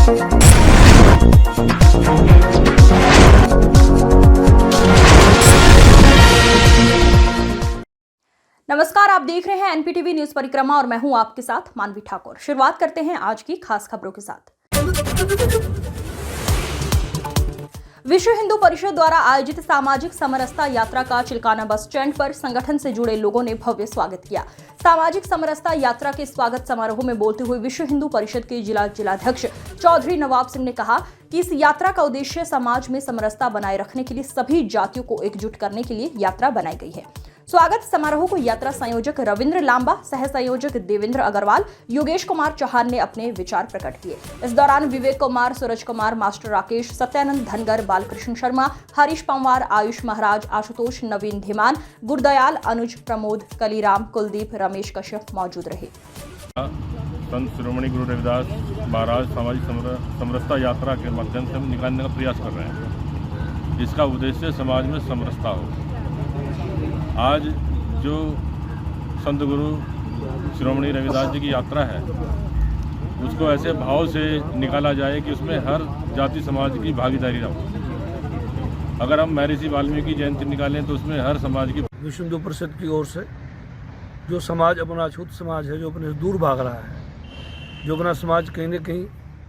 नमस्कार, आप देख रहे हैं एनपीटीवी न्यूज परिक्रमा और मैं हूं आपके साथ मानवी ठाकुर। शुरुआत करते हैं आज की खास खबरों के साथ। विश्व हिंदू परिषद द्वारा आयोजित सामाजिक समरसता यात्रा का चिल्काना बस स्टैंड पर संगठन से जुड़े लोगों ने भव्य स्वागत किया। सामाजिक समरसता यात्रा के स्वागत समारोह में बोलते हुए विश्व हिंदू परिषद के जिलाध्यक्ष चौधरी नवाब सिंह ने कहा कि इस यात्रा का उद्देश्य समाज में समरसता बनाए रखने के लिए सभी जातियों को एकजुट करने के लिए यात्रा बनाई गई है। स्वागत समारोह को यात्रा संयोजक रविंद्र लांबा, सह संयोजक देवेंद्र अग्रवाल, योगेश कुमार चौहान ने अपने विचार प्रकट किए। इस दौरान विवेक कुमार, सूरज कुमार, मास्टर राकेश, सत्यानंद धनगर, बालकृष्ण शर्मा, हरीश पंवार, आयुष महाराज, आशुतोष, नवीन धीमान, गुरदयाल, अनुज, प्रमोद, कलीराम, कुलदीप, रमेश कश्यप मौजूद रहे। संत शिरोमणि गुरु रविदास महाराज सामाजिक समरसता यात्रा के माध्यम से हम निकालने का प्रयास कर रहे हैं। इसका उद्देश्य समाज में समरसता हो। आज जो संत गुरु शिरोमणि रविदास जी की यात्रा है उसको ऐसे भाव से निकाला जाए कि उसमें हर जाति समाज की भागीदारी रहो। अगर हम महर्षि वाल्मीकि जयंती निकालें तो उसमें हर समाज की। विश्व हिंदू परिषद की ओर से जो समाज अपना अछूत समाज है, जो अपने से दूर भाग रहा है, जो अपना समाज कहीं न कहीं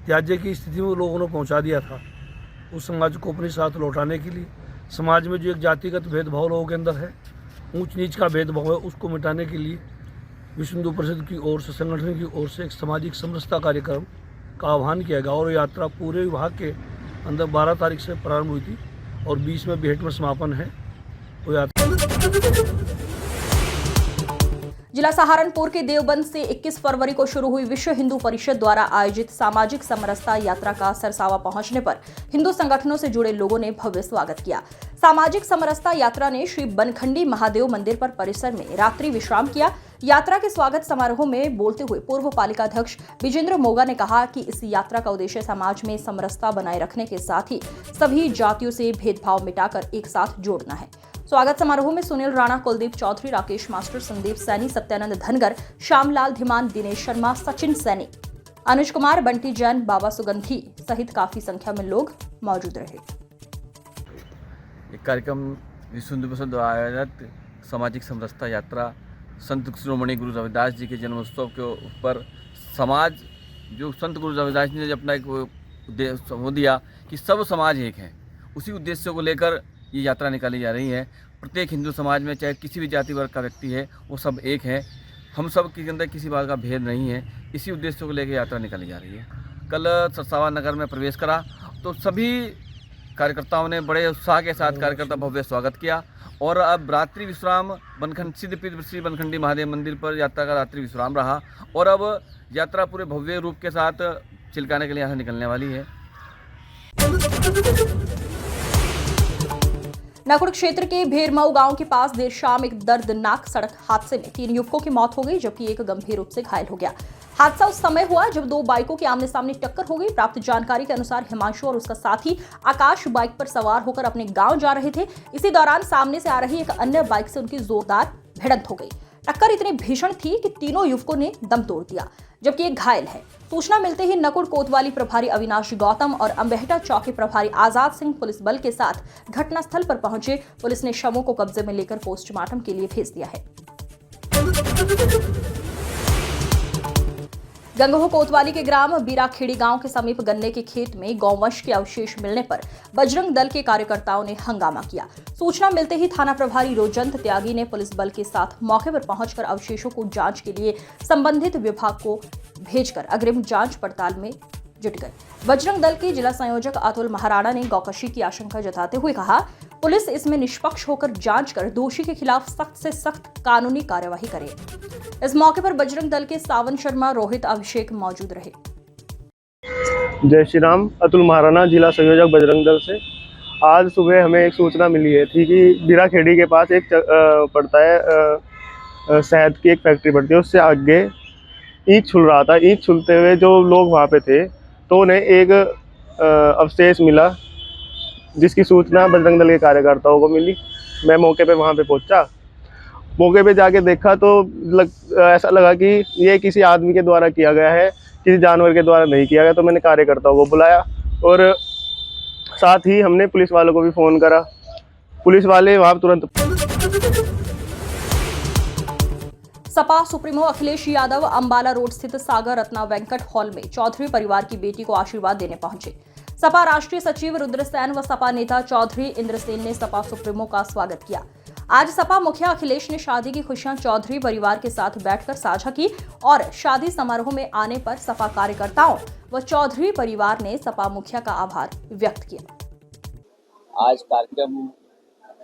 त्याज्य की स्थिति में लोगों ने पहुंचा दिया था, उस समाज को अपने साथ लौटाने के लिए समाज में जो एक जातिगत भेदभाव लोगों के अंदर है, ऊंच नीच का भेदभाव है, उसको मिटाने के लिए विश्व हिंदू परिषद की ओर से, संगठन की ओर से एक सामाजिक समरसता कार्यक्रम का आह्वान किया गया और यात्रा पूरे विभाग के अंदर 12 तारीख से प्रारंभ हुई थी और 20 में बेहट में समापन है। वो यात्रा जिला सहारनपुर के देवबंद से 21 फरवरी को शुरू हुई विश्व हिंदू परिषद द्वारा आयोजित सामाजिक समरसता यात्रा का सरसावा पहुंचने पर हिंदू संगठनों से जुड़े लोगों ने भव्य स्वागत किया। सामाजिक समरसता यात्रा ने श्री बनखंडी महादेव मंदिर पर परिसर में रात्रि विश्राम किया। यात्रा के स्वागत समारोह में बोलते हुए पूर्व पालिका अध्यक्ष विजेंद्र मोगा ने कहा कि इस यात्रा का उद्देश्य समाज में समरसता बनाए रखने के साथ ही सभी जातियों से भेदभाव मिटाकर एक साथ जोड़ना है। स्वागत समारोह में सुनील राणा, कुलदीप चौधरी, राकेश मास्टर, संदीप सैनी, सत्यानंद धनगर, श्यामलाल धीमान, दिनेश शर्मा, सचिन सैनी, अनुज कुमार, बंटी जैन, बाबा सुगंधी सहित काफी संख्या में लोग मौजूद रहे। एक कार्यक्रम विश्व हिंदू परिषद द्वारा आयोजित सामाजिक समरसता यात्रा संत शिरोमणि गुरु रविदास जी के जन्मोत्सव के ऊपर समाज, जो संत गुरु रविदास जी ने अपना एक उद्देश्य वो दिया कि सब समाज एक है, उसी उद्देश्य को लेकर ये यात्रा निकाली जा रही है। प्रत्येक हिंदू समाज में चाहे किसी भी जाति वर्ग का व्यक्ति है, वो सब एक है। हम सब के अंदर किसी बात का भेद नहीं है। इसी उद्देश्य को लेकर यात्रा निकाली जा रही है। कल सरसावा नगर में प्रवेश करा तो सभी कार्यकर्ताओं ने बड़े उत्साह के साथ कार्यकर्ता भव्य स्वागत किया और अब रात्रि विश्राम बनखंड सिद्धपीठ श्री बनखंडी महादेव मंदिर पर यात्रा का रात्रि विश्राम रहा और अब यात्रा पूरे भव्य रूप के साथ चिल्काने के लिए यहाँ निकलने वाली है। नकुड़ क्षेत्र के भेरमऊ गांव के पास देर शाम एक दर्दनाक सड़क हादसे में 3 युवकों की मौत हो गई, जबकि एक गंभीर रूप से घायल हो गया। हादसा उस समय हुआ जब 2 बाइकों के आमने सामने टक्कर हो गई। प्राप्त जानकारी के अनुसार हिमांशु और उसका साथी आकाश बाइक पर सवार होकर अपने गांव जा रहे थे। इसी दौरान सामने से आ रही एक अन्य बाइक से उनकी जोरदार भिड़ंत हो गई। टक्कर इतनी भीषण थी कि तीनों युवकों ने दम तोड़ दिया, जबकि एक घायल है। सूचना मिलते ही नकुड़ कोतवाली प्रभारी अविनाश गौतम और अंबेहटा चौकी प्रभारी आजाद सिंह पुलिस बल के साथ घटनास्थल पर पहुंचे। पुलिस ने शवों को कब्जे में लेकर पोस्टमार्टम के लिए भेज दिया है। गंगोह कोतवाली के ग्राम बीराखेड़ी गांव के समीप गन्ने के खेत में गौवंश के अवशेष मिलने पर बजरंग दल के कार्यकर्ताओं ने हंगामा किया। सूचना मिलते ही थाना प्रभारी रोजंत त्यागी ने पुलिस बल के साथ मौके पर पहुंचकर अवशेषों को जांच के लिए संबंधित विभाग को भेजकर अग्रिम जांच पड़ताल में जुट गए। बजरंग दल के जिला संयोजक अतुल महाराणा ने गौकशी की आशंका जताते हुए कहा, पुलिस इसमें निष्पक्ष होकर जांच कर दोषी के खिलाफ सख्त से सख्त कानूनी कार्यवाही करे। इस मौके पर बजरंग दल के सावन शर्मा, रोहित, अभिषेक मौजूद रहे। जय श्री राम। अतुल महाराणा, जिला संयोजक बजरंग दल से। आज सुबह हमें एक सूचना मिली है थी कि बीराखेड़ी के पास एक पड़ता है शहद की एक फैक्ट्री पड़ती है, उससे आगे ईंट छुल रहा था। ईंट छुलते हुए जो लोग वहाँ पे थे तो उन्हें एक अवशेष मिला, जिसकी सूचना बजरंग दल के कार्यकर्ताओं को मिली। मैं मौके पे वहाँ पे पहुँचा। मौके पे जाके देखा तो ऐसा लगा कि ये किसी आदमी के द्वारा किया गया है, किसी जानवर के द्वारा नहीं किया गया। तो मैंने कार्यकर्ताओं को बुलाया और साथ ही हमने पुलिस वालों को भी फ़ोन करा। पुलिस वाले वहाँ तुरंत। सपा सुप्रीमो अखिलेश यादव अंबाला रोड स्थित सागर रत्ना वेंकट हॉल में चौधरी परिवार की बेटी को आशीर्वाद देने पहुंचे। सपा राष्ट्रीय सचिव रुद्रसेन व सपा नेता चौधरी इंद्रसेन ने सपा सुप्रीमो का स्वागत किया। आज सपा मुखिया अखिलेश ने शादी की खुशियां चौधरी परिवार के साथ बैठकर साझा की और शादी समारोह में आने पर सपा कार्यकर्ताओं व चौधरी परिवार ने सपा मुखिया का आभार व्यक्त किया। आज कार्यक्रम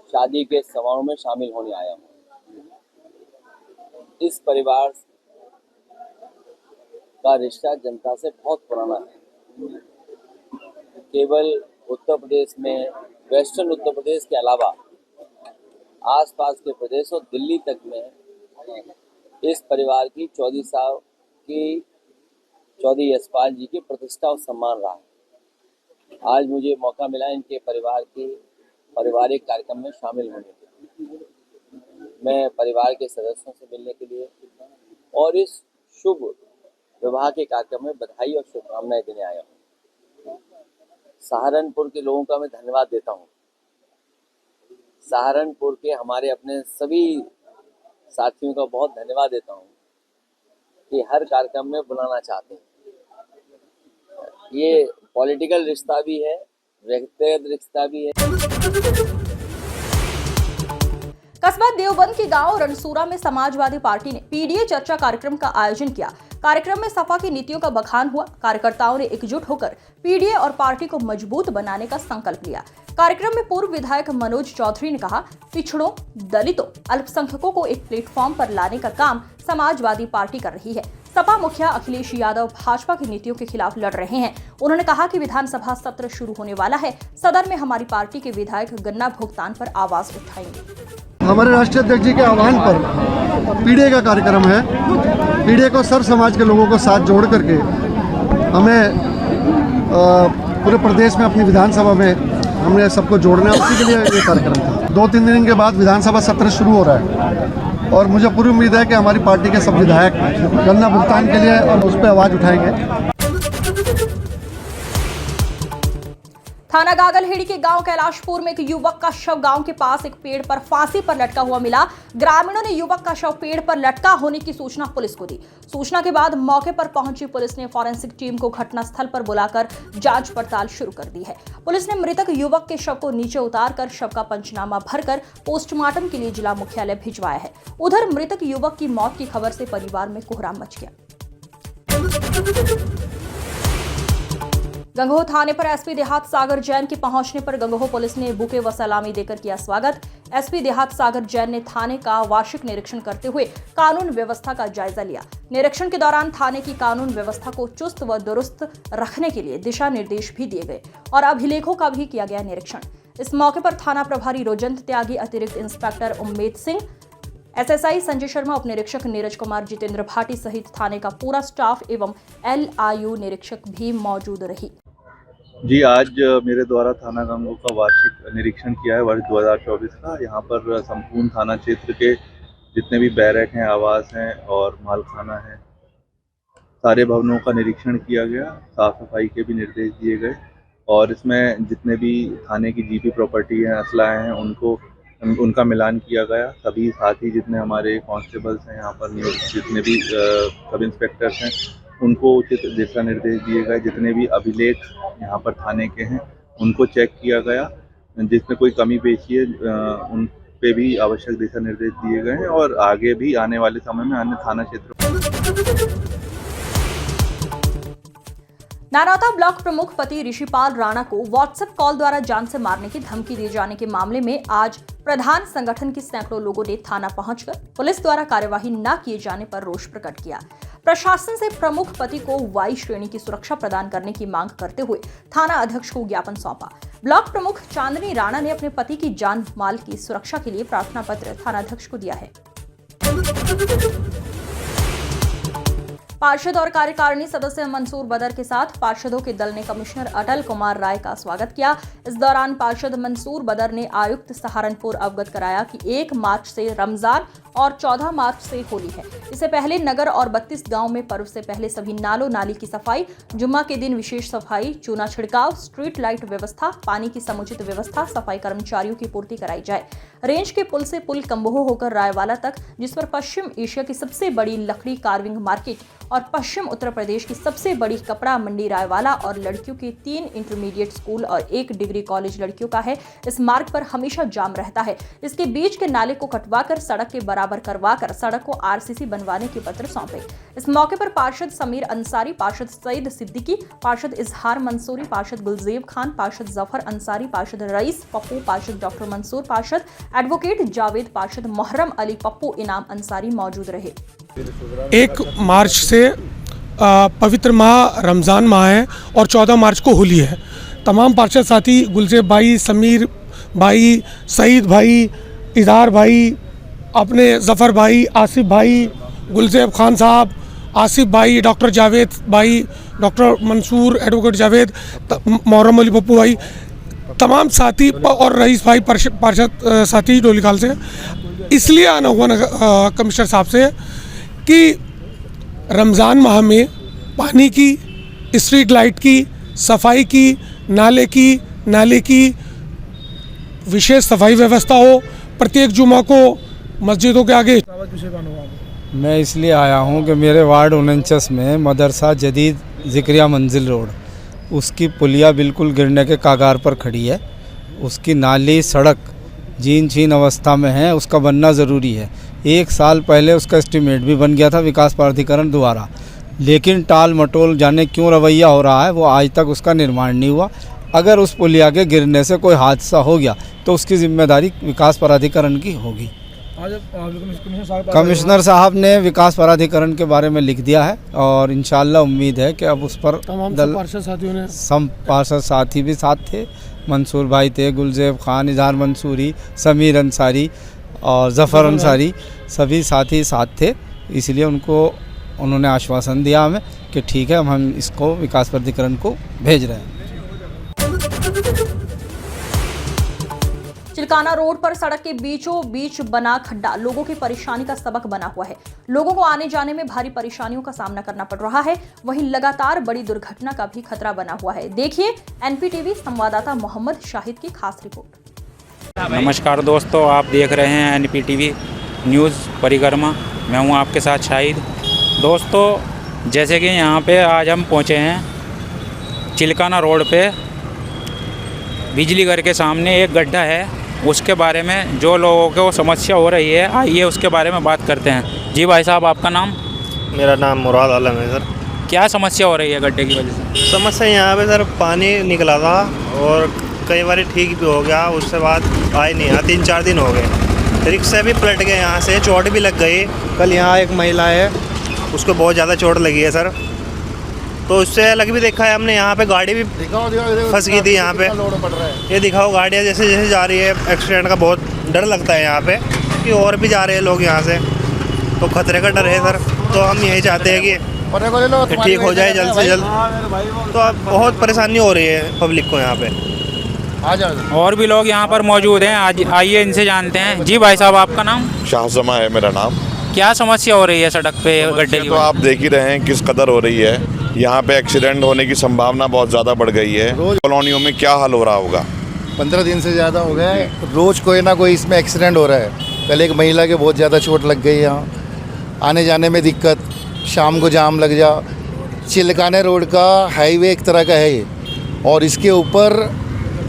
शादी के समारोह में शामिल होने आया हूँ। इस परिवार का रिश्ता जनता से बहुत पुराना है। केवल उत्तर प्रदेश में, वेस्टर्न उत्तर प्रदेश के अलावा आसपास के प्रदेश और दिल्ली तक में इस परिवार की चौधरी साहब की, चौधरी यशपाल जी की प्रतिष्ठा और सम्मान रहा है। आज मुझे मौका मिला इनके परिवार के पारिवारिक कार्यक्रम में शामिल होने के लिए। मैं परिवार के सदस्यों से मिलने के लिए और इस शुभ विवाह के कार्यक्रम में बधाई और शुभकामनाएं देने आया हूँ। सहारनपुर के लोगों का मैं धन्यवाद देता हूँ। सहारनपुर के हमारे अपने सभी साथियों का बहुत धन्यवाद देता हूँ कि हर कार्यक्रम में बुलाना चाहते हैं। ये पॉलिटिकल रिश्ता भी है, व्यक्तिगत रिश्ता भी है। कस्बा देवबंद के गांव रणसूरा में समाजवादी पार्टी ने पीडीए चर्चा कार्यक्रम का आयोजन किया। कार्यक्रम में सपा की नीतियों का बखान हुआ। कार्यकर्ताओं ने एकजुट होकर पीडीए और पार्टी को मजबूत बनाने का संकल्प लिया। कार्यक्रम में पूर्व विधायक मनोज चौधरी ने कहा, पिछड़ों, दलितों, अल्पसंख्यकों को एक प्लेटफॉर्म पर लाने का काम समाजवादी पार्टी कर रही है। सपा मुखिया अखिलेश यादव भाजपा की नीतियों के खिलाफ लड़ रहे हैं। उन्होंने कहा कि विधानसभा सत्र शुरू होने वाला है। सदन में हमारी पार्टी के विधायक गन्ना भुगतान पर आवाज उठाएंगे। हमारे राष्ट्रीय अध्यक्ष जी के आह्वान पर पीडीए का कार्यक्रम है। पीडीए को सर्व समाज के लोगों को साथ जोड़ करके हमें पूरे प्रदेश में अपनी विधानसभा में हमने सबको जोड़ना है। उसी के लिए ये कार्यक्रम था। 2-3 दिन के बाद विधानसभा सत्र शुरू हो रहा है और मुझे पूरी उम्मीद है कि हमारी पार्टी के सब विधायक गन्ना भुगतान के लिए और उस पर आवाज़ उठाएंगे। थाना गागलहेड़ी के गांव कैलाशपुर में एक युवक का शव गांव के पास एक पेड़ पर फांसी पर लटका हुआ मिला। ग्रामीणों ने युवक का शव पेड़ पर लटका होने की सूचना पुलिस को दी। सूचना के बाद मौके पर पहुंची पुलिस ने फॉरेंसिक टीम को घटनास्थल पर बुलाकर जांच पड़ताल शुरू कर दी है। पुलिस ने मृतक युवक के शव को नीचे उतारकर शव का पंचनामा भरकर पोस्टमार्टम के लिए जिला मुख्यालय भिजवाया है। उधर मृतक युवक की मौत की खबर से परिवार में कोहराम मच गया। गंगोह थाने पर एसपी देहात सागर जैन के पहुंचने पर गंगोह पुलिस ने बुके व सलामी देकर किया स्वागत। एसपी देहात सागर जैन ने थाने का वार्षिक निरीक्षण करते हुए कानून व्यवस्था का जायजा लिया। निरीक्षण के दौरान थाने की कानून व्यवस्था को चुस्त व दुरुस्त रखने के लिए दिशा निर्देश भी दिए गए और अभिलेखों का भी किया गया निरीक्षण। इस मौके पर थाना प्रभारी रोजंत त्यागी, अतिरिक्त इंस्पेक्टर उम्मेद सिंह, एसएसआई संजय शर्मा, उप निरीक्षक नीरज कुमार, जितेंद्र भाटी सहित थाने का पूरा स्टाफ एवं एलआईयू निरीक्षक भी मौजूद रही। जी, आज मेरे द्वारा थाना गंगोह का वार्षिक निरीक्षण किया है वर्ष 2024 का। यहाँ पर संपूर्ण थाना क्षेत्र के जितने भी बैरक हैं, आवास हैं और मालखाना है, सारे भवनों का निरीक्षण किया गया। साफ सफाई के भी निर्देश दिए गए और इसमें जितने भी थाने की जीपी प्रॉपर्टी हैं, असलाहें हैं, उनका मिलान किया गया। सभी साथी जितने हमारे कांस्टेबल्स हैं यहाँ पर नियुक्त, जितने भी सब इंस्पेक्टर्स हैं, उनको उचित दिशा निर्देश दिए गए। जितने भी अभिलेख यहाँ पर थाने के हैं उनको चेक किया गया। जिसमें कोई कमी पेशी है उन पे भी आवश्यक दिशा निर्देश दिए गए हैं और आगे भी आने वाले समय में अन्य थाना क्षेत्रों। नारौता ब्लॉक प्रमुख पति ऋषिपाल राणा को व्हाट्सएप कॉल द्वारा जान से मारने की धमकी दिए जाने के मामले में आज प्रधान संगठन के सैकड़ों लोगों ने थाना पहुंचकर पुलिस द्वारा कार्यवाही न किए जाने पर रोष प्रकट किया। प्रशासन से प्रमुख पति को वाई श्रेणी की सुरक्षा प्रदान करने की मांग करते हुए थाना अध्यक्ष को ज्ञापन सौंपा। ब्लॉक प्रमुख चांदनी राणा ने अपने पति की जान माल की सुरक्षा के लिए प्रार्थना पत्र थाना अध्यक्ष को दिया है। पार्षद और कार्यकारिणी सदस्य मंसूर बदर के साथ पार्षदों के दल ने कमिश्नर अटल कुमार राय का स्वागत किया। इस दौरान पार्षद मंसूर बदर ने आयुक्त सहारनपुर अवगत कराया कि 1 मार्च से रमजान और 14 मार्च से होली है। इससे पहले नगर और 32 गांव में पर्व से पहले सभी नालों नाली की सफाई, जुम्मा के दिन विशेष सफाई, चूना छिड़काव, स्ट्रीट लाइट व्यवस्था, पानी की समुचित व्यवस्था, सफाई कर्मचारियों की पूर्ति कराई जाए। रेंज के पुल से पुल कम्बोह होकर रायवाला तक, जिस पर पश्चिम एशिया की सबसे बड़ी लकड़ी कार्विंग मार्केट और पश्चिम उत्तर प्रदेश की सबसे बड़ी कपड़ा मंडी रायवाला और लड़कियों के 3 इंटरमीडिएट स्कूल और 1 डिग्री कॉलेज लड़कियों का है। इस मार्ग पर हमेशा जाम रहता है। इसके बीच के नाले को कटवाकर सड़क के बराबर करवाकर सड़क को आरसीसी बनवाने के पत्र सौंपे। इस मौके पर पार्षद समीर अंसारी, पार्षद सईद सिद्दीकी, पार्षद इजहार मंसूरी, पार्षद गुलजेब खान, पार्षद जफर अंसारी, पार्षद रईस पप्पू, पार्षद डॉक्टर मंसूर, पार्षद एडवोकेट जावेद, पार्षद मोहर्रम अली पप्पू, इनाम अंसारी मौजूद रहे। 1 मार्च से पवित्र माह रमज़ान माह है और 14 मार्च को होली है। तमाम पार्षद साथी गुलजेब भाई, समीर भाई, सईद भाई, इजहार भाई, अपने जफ़र भाई, आसिफ भाई, गुलजेब खान साहब, आसिफ भाई, डॉक्टर जावेद भाई, डॉक्टर मंसूर, एडवोकेट जावेद, मोहर्रम अली पप्पू भाई, तमाम साथी और रईस भाई पार्षद साथी डोलीखाल से इसलिए आना हुआ कमिश्नर साहब से कि रमज़ान माह में पानी की, स्ट्रीट लाइट की, सफाई की, नाले की विशेष सफाई व्यवस्था हो। प्रत्येक जुमा को मस्जिदों के आगे। मैं इसलिए आया हूँ कि मेरे वार्ड 49 में मदरसा जदीद ज़िक्रिया मंजिल रोड, उसकी पुलिया बिल्कुल गिरने के कागार पर खड़ी है। उसकी नाली सड़क जीन छीन अवस्था में है, उसका बनना ज़रूरी है। 1 साल पहले उसका एस्टीमेट भी बन गया था विकास प्राधिकरण द्वारा, लेकिन टाल मटोल जाने क्यों रवैया हो रहा है, वो आज तक उसका निर्माण नहीं हुआ। अगर उस पुलिया के गिरने से कोई हादसा हो गया तो उसकी जिम्मेदारी विकास प्राधिकरण की होगी। कमिश्नर साहब ने विकास प्राधिकरण के बारे में लिख दिया है और इंशाल्लाह उम्मीद है कि अब उस पर पार्षद साथी भी साथ थे, मंसूर भाई थे, गुलजेब खान, इजहार मंसूरी, समीर अंसारी और जफ़र अंसारी, सभी साथी साथ थे। इसलिए उन्होंने आश्वासन दिया हमें कि ठीक है, हम इसको विकास प्राधिकरण को भेज रहे हैं। चिलकाना रोड पर सड़क के बीचों बीच बना खड्डा लोगों की परेशानी का सबक बना हुआ है। लोगों को आने जाने में भारी परेशानियों का सामना करना पड़ रहा है। वहीं लगातार बड़ी दुर्घटना का भी खतरा बना हुआ है। देखिए एनपीटीवी संवाददाता मोहम्मद शाहिद की खास रिपोर्ट। नमस्कार दोस्तों, आप देख रहे हैं एनपीटीवी न्यूज़ परिक्रमा। मैं हूं आपके साथ शाहिद। दोस्तों, जैसे कि यहां पे आज हम पहुंचे हैं चिलकाना रोड पे, बिजली घर के सामने एक गड्ढा है, उसके बारे में जो लोगों को समस्या हो रही है, आइए उसके बारे में बात करते हैं। जी भाई साहब, आपका नाम? मेरा नाम मुराद आलम है सर। क्या समस्या हो रही है गड्ढे की वजह से? समस्या यहाँ पे सर पानी निकला था और कई बार ठीक भी हो गया, उसके बाद आए नहीं, यहाँ 3-4 दिन हो गए। रिक्शे भी पलट गए, यहाँ से चोट भी लग गई। कल यहाँ एक महिला है, उसको बहुत ज़्यादा चोट लगी है सर। तो उससे अलग भी देखा है हमने, यहाँ पे गाड़ी भी फंस गई थी यहाँ पे। ये दिखाओ गाड़ियाँ जैसे जैसे जा रही है, एक्सीडेंट का बहुत डर लगता है यहाँ पे कि और भी जा रहे हैं लोग यहाँ से, तो खतरे का डर है सर। तो हम यही चाहते हैं कि ठीक हो जाए जल्द से जल्द। तो अब बहुत परेशानी हो रही है पब्लिक को यहाँ पे। और भी लोग यहाँ पर मौजूद हैं, आज आइए इनसे जानते हैं। जी भाई साहब, आपका नाम? शाहजमा है मेरा नाम। क्या समस्या हो रही है सड़क पे गड्ढे की? तो आप देख ही रहे हैं किस कदर हो रही है। यहाँ पे एक्सीडेंट होने की संभावना बहुत ज़्यादा बढ़ गई है। कॉलोनियों में क्या हाल हो रहा होगा? 15 दिन से ज़्यादा हो गया है, रोज़ कोई ना कोई इसमें एक्सीडेंट हो रहा है। कल एक महिला के बहुत ज़्यादा चोट लग गई, यहाँ आने जाने में दिक्कत, शाम को जाम लग जा। चिलकाने रोड का हाईवे एक तरह का है ये, और इसके ऊपर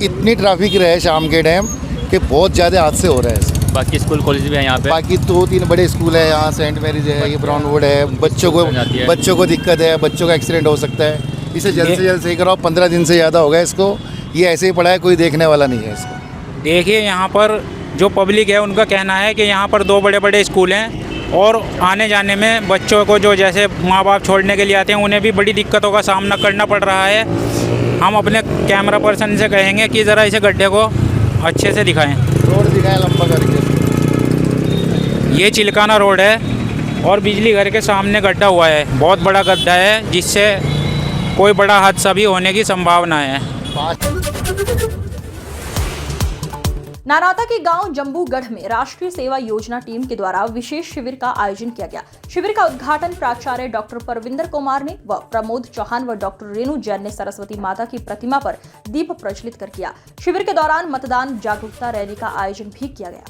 इतनी ट्रैफिक रहे शाम के टाइम कि बहुत ज़्यादा हादसे हो रहे हैं। बाकी स्कूल कॉलेज भी है यहाँ पे? बाकी 2-3 बड़े स्कूल है यहाँ, सेंट मैरीज है, ये ब्राउन वुड है। बच्चों को दिक्कत है, बच्चों का एक्सीडेंट हो सकता है। इसे जल्द से जल्द सही कराओ। 15 दिन से ज़्यादा हो गया इसको, ये ऐसे ही पड़ा है, कोई देखने वाला नहीं है इसको। देखिए, यहाँ पर जो पब्लिक है उनका कहना है कि यहाँ पर 2 बड़े बड़े स्कूल हैं और आने जाने में बच्चों को जो जैसे माँ बाप छोड़ने के लिए आते हैं, उन्हें भी बड़ी दिक्कतों का सामना करना पड़ रहा है। हम अपने कैमरा पर्सन से कहेंगे कि ज़रा इसे गड्ढे को अच्छे से दिखाएं। रोड दिखाएं लंबा करके। ये चिलकाना रोड है और बिजली घर के सामने गड्ढा हुआ है, बहुत बड़ा गड्ढा है, जिससे कोई बड़ा हादसा भी होने की संभावना है। नारौता के गांव जम्बूगढ़ में राष्ट्रीय सेवा योजना टीम के द्वारा विशेष शिविर का आयोजन किया गया। शिविर का उद्घाटन प्राचार्य डॉक्टर परविंदर कुमार ने व प्रमोद चौहान व डॉक्टर रेणु जैन ने सरस्वती माता की प्रतिमा पर दीप प्रज्वलित कर किया। शिविर के दौरान मतदान जागरूकता रैली का आयोजन भी किया गया।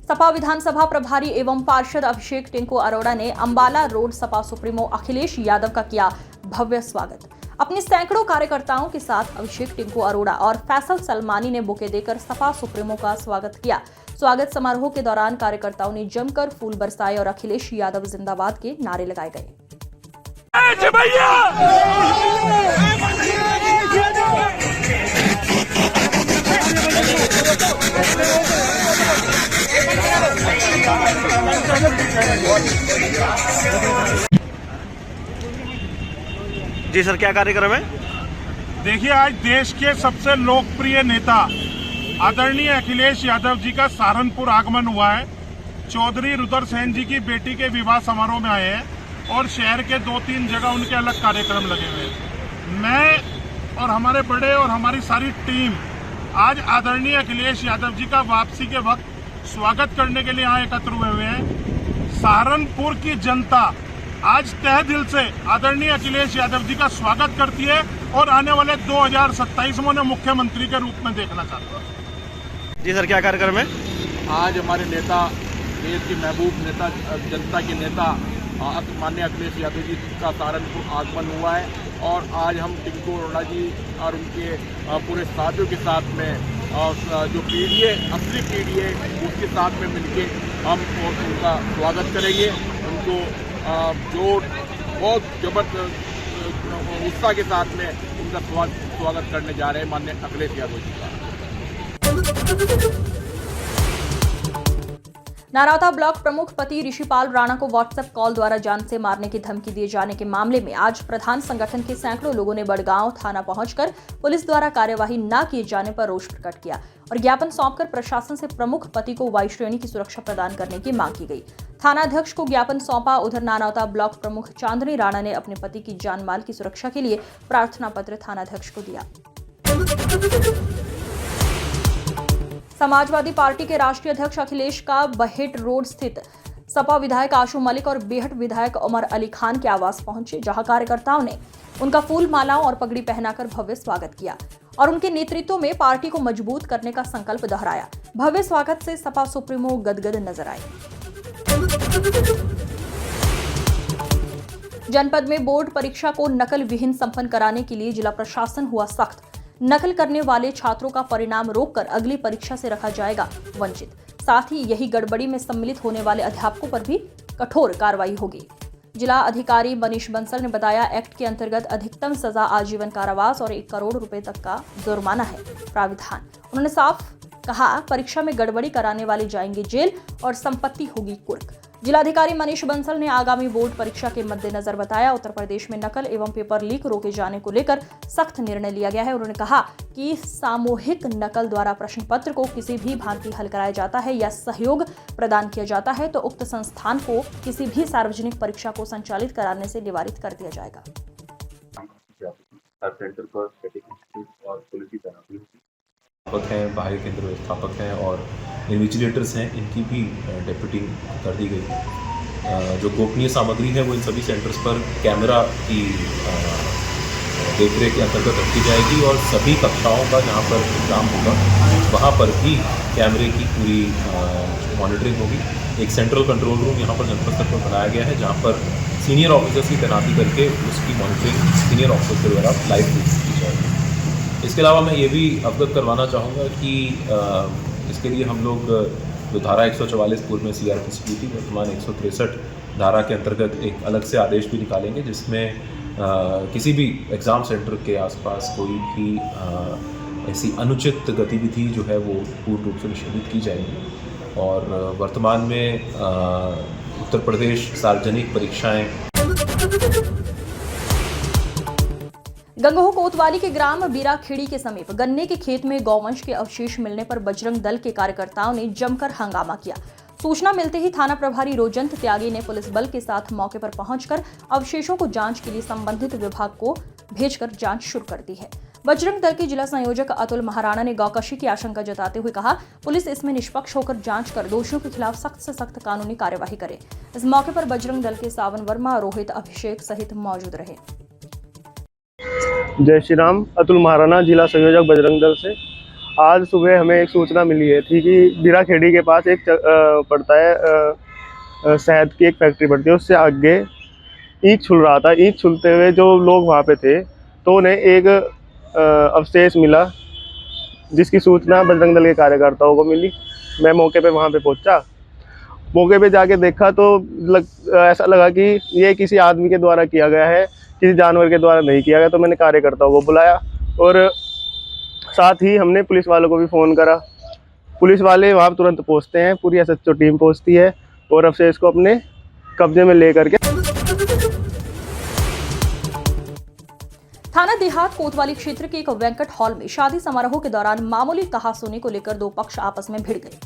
सपा विधानसभा प्रभारी एवं पार्षद अभिषेक टिंकू अरोड़ा ने अंबाला रोड सपा सुप्रीमो अखिलेश यादव का किया भव्य स्वागत। अपने सैकड़ों कार्यकर्ताओं के साथ अभिषेक टिंकू अरोड़ा और फैसल सलमानी ने बुके देकर सपा सुप्रीमो का स्वागत किया। स्वागत समारोह के दौरान कार्यकर्ताओं ने जमकर फूल बरसाए और अखिलेश यादव जिंदाबाद के नारे लगाए गए। जी सर, क्या कार्यक्रम है? देखिए, आज देश के सबसे लोकप्रिय नेता आदरणीय अखिलेश यादव जी का सहारनपुर आगमन हुआ है। चौधरी रुद्र सेन जी की बेटी के विवाह समारोह में आए हैं और शहर के 2-3 जगह उनके अलग कार्यक्रम लगे हुए हैं। मैं और हमारे बड़े और हमारी सारी टीम आज आदरणीय अखिलेश यादव जी का वापसी के वक्त स्वागत करने के लिए यहाँ एकत्र हुए हैं। सहारनपुर की जनता आज तहे दिल से आदरणीय अखिलेश यादव जी का स्वागत करती है और आने वाले 2027 में उन्हें मुख्यमंत्री के रूप में देखना चाहती है। जी सर, क्या कार्यक्रम है? आज हमारे नेता, देश के महबूब नेता, जनता के नेता माननीय अखिलेश यादव जी का सहारनपुर आगमन हुआ है और आज हम टिंकू अरोड़ा जी और उनके पूरे साथियों के साथ में जो पीढ़ी है, असली पीढ़ी है, उसके साथ में मिलके हम उनका स्वागत करेंगे। उनको जो बहुत जबरदस्त उत्साह के साथ में उनका स्वागत करने जा रहे हैं माननीय अखिलेश यादव जी का। नारौता ब्लॉक प्रमुख पति ऋषिपाल राणा को व्हाट्सएप कॉल द्वारा जान से मारने की धमकी दिए जाने के मामले में आज प्रधान संगठन के सैकड़ों लोगों ने बड़गांव थाना पहुंचकर पुलिस द्वारा कार्यवाही न किए जाने पर रोष प्रकट किया और ज्ञापन सौंपकर प्रशासन से प्रमुख पति को वायु श्रेणी की सुरक्षा प्रदान करने की मांग की गई। थानाध्यक्ष को ज्ञापन सौंपा। उधर नारौता ब्लॉक प्रमुख चांदनी राणा ने अपने पति की जान माल की सुरक्षा के लिए प्रार्थना पत्र थानाध्यक्ष को दिया। समाजवादी पार्टी के राष्ट्रीय अध्यक्ष अखिलेश का बहेट रोड स्थित सपा विधायक आशू मलिक और बेहट विधायक उमर अली खान के आवास पहुंचे, जहां कार्यकर्ताओं ने उनका फूल मालाओं और पगड़ी पहनाकर भव्य स्वागत किया और उनके नेतृत्व में पार्टी को मजबूत करने का संकल्प दोहराया। भव्य स्वागत से सपा सुप्रीमो गदगद नजर आए। जनपद में बोर्ड परीक्षा को नकल विहीन संपन्न कराने के लिए जिला प्रशासन हुआ सख्त। नकल करने वाले छात्रों का परिणाम रोककर अगली परीक्षा से रखा जाएगा वंचित। साथ ही यही गड़बड़ी में सम्मिलित होने वाले अध्यापकों पर भी कठोर कार्रवाई होगी। जिला अधिकारी मनीष बंसल ने बताया, एक्ट के अंतर्गत अधिकतम सजा आजीवन कारावास और 1 करोड़ रुपए तक का जुर्माना है प्राविधान। उन्होंने साफ कहा, परीक्षा में गड़बड़ी कराने वाले जाएंगे जेल और संपत्ति होगी कुर्क। जिलाधिकारी मनीष बंसल ने आगामी बोर्ड परीक्षा के मद्देनजर बताया, उत्तर प्रदेश में नकल एवं पेपर लीक रोके जाने को लेकर सख्त निर्णय लिया गया है। उन्होंने कहा कि सामूहिक नकल द्वारा प्रश्न पत्र को किसी भी भांति हल कराया जाता है या सहयोग प्रदान किया जाता है तो उक्त संस्थान को किसी भी सार्वजनिक परीक्षा को संचालित कराने से निवारित कर दिया जाएगा। व्यवस्थापक हैं, बाह्य केंद्र व्यवस्थापक हैं और इन्विजिलेटर्स हैं, इनकी भी डेप्यूटिंग कर दी गई। जो गोपनीय सामग्री है वो इन सभी सेंटर्स पर कैमरा की देखरेख के अंतर्गत रखी जाएगी और सभी कक्षाओं का जहाँ पर एग्जाम होगा वहाँ पर भी कैमरे की पूरी मॉनिटरिंग होगी। एक सेंट्रल कंट्रोल रूम यहाँ पर जनपद स्तर पर बनाया गया है, जहाँ पर सीनियर ऑफिसर्स की तैनाती करके उसकी मॉनिटरिंग सीनियर ऑफिसर्स के द्वारा लाइव की जाएगी। इसके अलावा मैं ये भी अवगत करवाना चाहूँगा कि इसके लिए हम लोग जो धारा 144 पूर्व में CRPC थी, वर्तमान 163 धारा के अंतर्गत एक अलग से आदेश भी निकालेंगे, जिसमें किसी भी एग्ज़ाम सेंटर के आसपास कोई भी ऐसी अनुचित गतिविधि जो है वो पूर्ण रूप से निषेधित की जाएगी। और वर्तमान में उत्तर प्रदेश सार्वजनिक परीक्षाएं गंगोह कोतवाली के ग्राम बीराखेड़ी के समीप गन्ने के खेत में गौवंश के अवशेष मिलने पर बजरंग दल के कार्यकर्ताओं ने जमकर हंगामा किया। सूचना मिलते ही थाना प्रभारी रोजंत त्यागी ने पुलिस बल के साथ मौके पर पहुंचकर अवशेषों को जांच के लिए संबंधित विभाग को भेजकर जांच शुरू कर दी है। बजरंग दल के जिला संयोजक अतुल महाराणा ने गौकशी की आशंका जताते हुए कहा, पुलिस इसमें निष्पक्ष होकर जांच कर दोषियों के खिलाफ सख्त से सख्त कानूनी कार्यवाही करे। इस मौके पर बजरंग दल के सावन वर्मा, रोहित, अभिषेक सहित मौजूद रहे। जय श्री राम। अतुल महाराणा, जिला संयोजक बजरंग दल से। आज सुबह हमें एक सूचना मिली है थी कि बीराखेड़ी के पास एक पड़ता है शहद की एक फैक्ट्री पड़ती है, उससे आगे ईंट छुल रहा था। ईंट छुलते हुए जो लोग वहाँ पे थे तो उन्हें एक अवशेष मिला, जिसकी सूचना बजरंग दल के कार्यकर्ताओं को मिली। मैं मौके पे वहाँ पे पहुँचा। मौके पे जाके देखा तो ऐसा लगा कि ये किसी आदमी के द्वारा किया गया है, किसी जानवर के द्वारा नहीं किया गया। तो मैंने कार्यकर्ताओं को बुलाया और साथ ही हमने पुलिस वालों को भी फ़ोन करा। पुलिस वाले वहाँ तुरंत पहुँचते हैं, पूरी SHO टीम पहुँचती है और अवशेष को अपने कब्जे में लेकर के। थाना देहात कोतवाली क्षेत्र के एक वेंकट हॉल में शादी समारोह के दौरान मामूली कहासुनी को लेकर दो पक्ष आपस में भिड़ गए।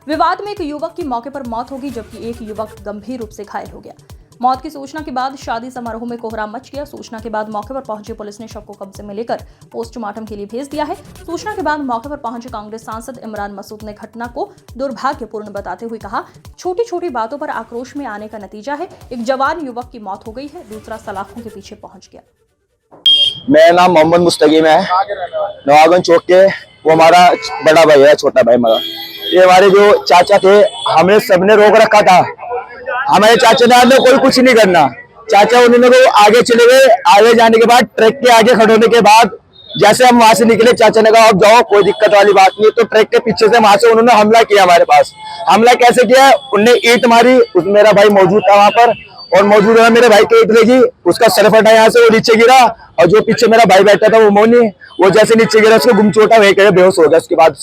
विवाद में एक युवक की मौके पर मौत हो गई, जबकि एक युवक गंभीर रूप से घायल हो गया। मौत की सूचना के बाद शादी समारोह में कोहराम मच गया। सूचना के बाद मौके पर पहुंची पुलिस ने शव को कब्जे में लेकर पोस्टमार्टम के लिए भेज दिया है। सूचना के बाद मौके पर पहुंचे कांग्रेस सांसद इमरान मसूद ने घटना को दुर्भाग्यपूर्ण बताते हुए कहा, छोटी छोटी बातों पर आक्रोश में आने का नतीजा है। एक जवान युवक की मौत हो गई है, दूसरा सलाखों के पीछे पहुंच गया। मेरा नाम मोहम्मद मुस्तकीम है, नवागंज चौक के। वो हमारा बड़ा भाई है, छोटा भाई हमारा। ये हमारे जो चाचा थे, हमें सबने रोक रखा था। हमारे चाचा ने कोई कुछ नहीं करना। चाचा उन्होंने वो आगे चले गए। आगे जाने के बाद ट्रक के आगे खड़े होने के बाद जैसे हम वहां से निकले, चाचा ने कहा अब जाओ, कोई दिक्कत वाली बात नहीं। तो ट्रक के पीछे से वहां से उन्होंने हमला किया हमारे पास। हमला कैसे किया? उनने ईंट मारी। उसमें मेरा भाई मौजूद था वहां पर, और मौजूद है मेरे भाई के ईंट लगी, उसका सर फटा यहाँ से, वो नीचे गिरा। और जो पीछे मेरा भाई बैठा था वो मोनी, वो जैसे नीचे गिरा उसको गुमचोटा वही करे बेहोश हो गया। उसके बाद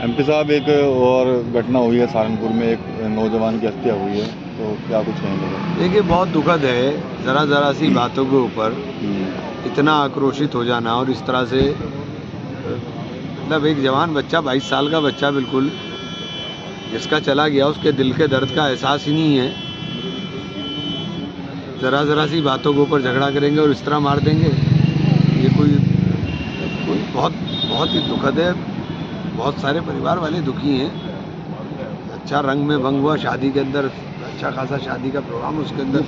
MP साहब, एक और घटना हुई है सहारनपुर में, एक नौजवान की हत्या हुई है, तो क्या कुछ कहेंगे? देखिए, बहुत दुखद है। जरा सी बातों के ऊपर इतना आक्रोशित हो जाना, और इस तरह से मतलब एक जवान बच्चा, 22 साल का बच्चा बिल्कुल, जिसका चला गया, उसके दिल के दर्द का एहसास ही नहीं है। जरा सी बातों के ऊपर झगड़ा करेंगे और इस तरह मार देंगे, ये कोई बहुत ही दुखद है। बहुत सारे परिवार वाले दुखी हैं। अच्छा रंग में भंग हुआ शादी के अंदर, अच्छा खासा शादी का प्रोग्राम उसके अंदर।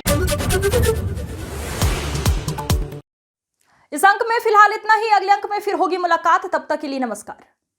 इस अंक में फिलहाल इतना ही। अगले अंक में फिर होगी मुलाकात, तब तक के लिए नमस्कार।